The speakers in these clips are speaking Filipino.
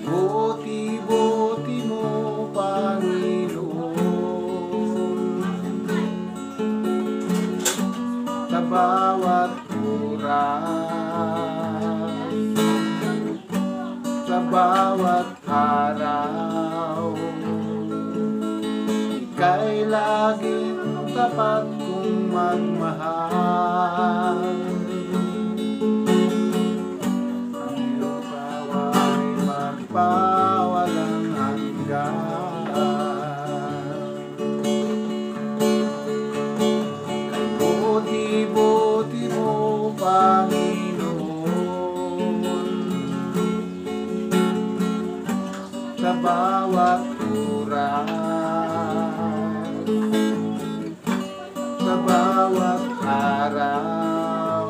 Buti-buti mo, Panginoon, sa bawat oras, sa bawat araw. Ika'y laging tapat kong magmahal. Ang iyong pawa'y magpawalang hanggan. Buti-buti mo, Panginoon, sa bawat oras, sa bawat araw.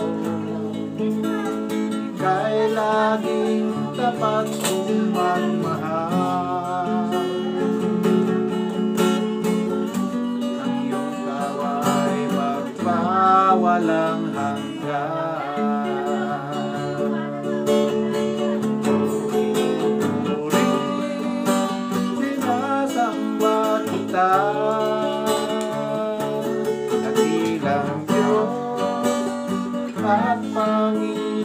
Ika'y laging tapat kong magmahal. Ang iyong tawa'y magpawalang hanggan. Puri, sinasamba kita, dakilang Diyos at Panginoon.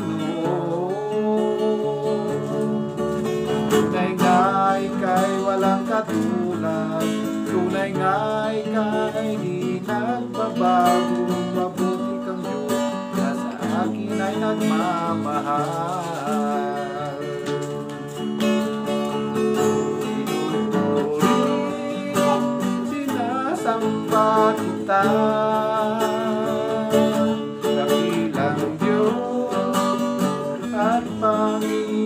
Tunay nga ika'y walang katulad, tunay nga ika'y di nagbabago. Mabuti kang Diyos na sa akin ay nagmamahal. Pinupuri, sinasamba kita, dakilang Diyos at Panginoon.